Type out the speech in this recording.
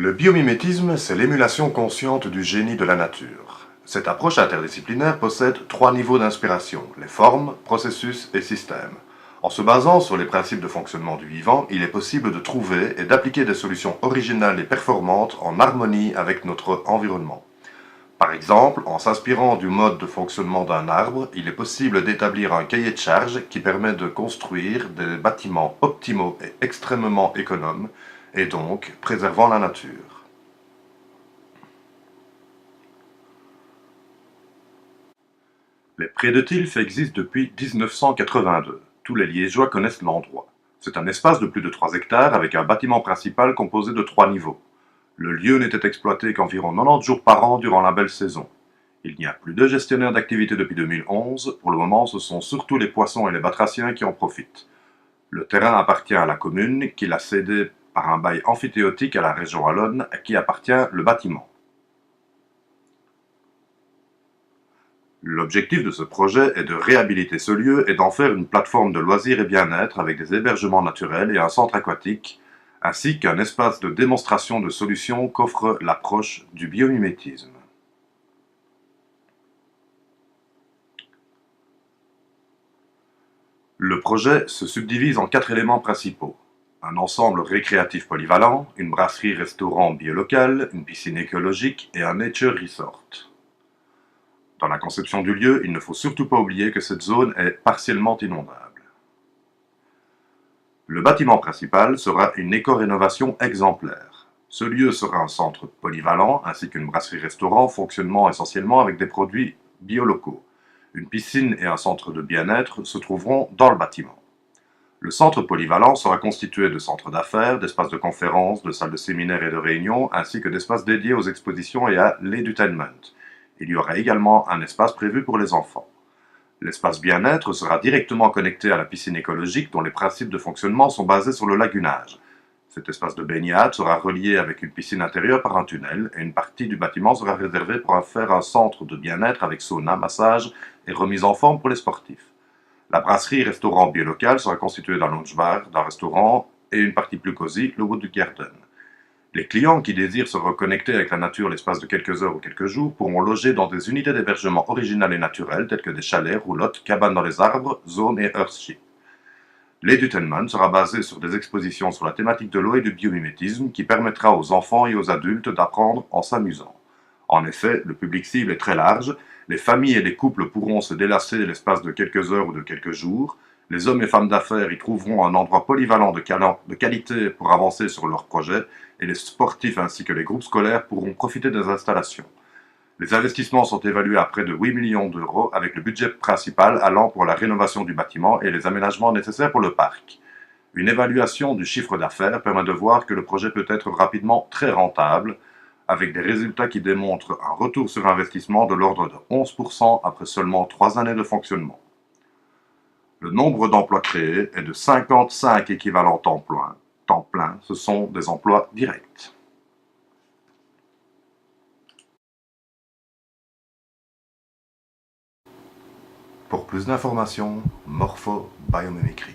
Le biomimétisme, c'est l'émulation consciente du génie de la nature. Cette approche interdisciplinaire possède trois niveaux d'inspiration, les formes, processus et systèmes. En se basant sur les principes de fonctionnement du vivant, il est possible de trouver et d'appliquer des solutions originales et performantes en harmonie avec notre environnement. Par exemple, en s'inspirant du mode de fonctionnement d'un arbre, il est possible d'établir un cahier de charges qui permet de construire des bâtiments optimaux et extrêmement économes, et donc préservant la nature. Les Prés de Tilff existent depuis 1982. Tous les Liégeois connaissent l'endroit. C'est un espace de plus de 3 hectares avec un bâtiment principal composé de 3 niveaux. Le lieu n'était exploité qu'environ 90 jours par an durant la belle saison. Il n'y a plus de gestionnaire d'activité depuis 2011. Pour le moment, ce sont surtout les poissons et les batraciens qui en profitent. Le terrain appartient à la commune, qui l'a cédé par un bail amphithéotique à la région wallonne, à qui appartient le bâtiment. L'objectif de ce projet est de réhabiliter ce lieu et d'en faire une plateforme de loisirs et bien-être avec des hébergements naturels et un centre aquatique, ainsi qu'un espace de démonstration de solutions qu'offre l'approche du biomimétisme. Le projet se subdivise en 4 éléments principaux. Un ensemble récréatif polyvalent, une brasserie-restaurant biolocal, une piscine écologique et un nature resort. Dans la conception du lieu, il ne faut surtout pas oublier que cette zone est partiellement inondable. Le bâtiment principal sera une éco-rénovation exemplaire. Ce lieu sera un centre polyvalent ainsi qu'une brasserie-restaurant fonctionnant essentiellement avec des produits biolocaux. Une piscine et un centre de bien-être se trouveront dans le bâtiment. Le centre polyvalent sera constitué de centres d'affaires, d'espaces de conférences, de salles de séminaires et de réunions, ainsi que d'espaces dédiés aux expositions et à l'edutainment. Il y aura également un espace prévu pour les enfants. L'espace bien-être sera directement connecté à la piscine écologique dont les principes de fonctionnement sont basés sur le lagunage. Cet espace de baignade sera relié avec une piscine intérieure par un tunnel et une partie du bâtiment sera réservée pour faire un centre de bien-être avec sauna, massage et remise en forme pour les sportifs. La brasserie-restaurant biolocal sera constituée d'un lounge-bar, d'un restaurant et une partie plus cosy, le Wood Garden. Les clients qui désirent se reconnecter avec la nature l'espace de quelques heures ou quelques jours pourront loger dans des unités d'hébergement originales et naturelles telles que des chalets, roulottes, cabanes dans les arbres, zones et earthships. L'edutainment sera basé sur des expositions sur la thématique de l'eau et du biomimétisme qui permettra aux enfants et aux adultes d'apprendre en s'amusant. En effet, le public cible est très large, les familles et les couples pourront se délasser l'espace de quelques heures ou de quelques jours, les hommes et femmes d'affaires y trouveront un endroit polyvalent de qualité pour avancer sur leurs projets, et les sportifs ainsi que les groupes scolaires pourront profiter des installations. Les investissements sont évalués à près de 8 millions d'euros avec le budget principal allant pour la rénovation du bâtiment et les aménagements nécessaires pour le parc. Une évaluation du chiffre d'affaires permet de voir que le projet peut être rapidement très rentable, avec des résultats qui démontrent un retour sur investissement de l'ordre de 11% après seulement 3 années de fonctionnement. Le nombre d'emplois créés est de 55 équivalents temps plein, ce sont des emplois directs. Pour plus d'informations, morphobiomimicry.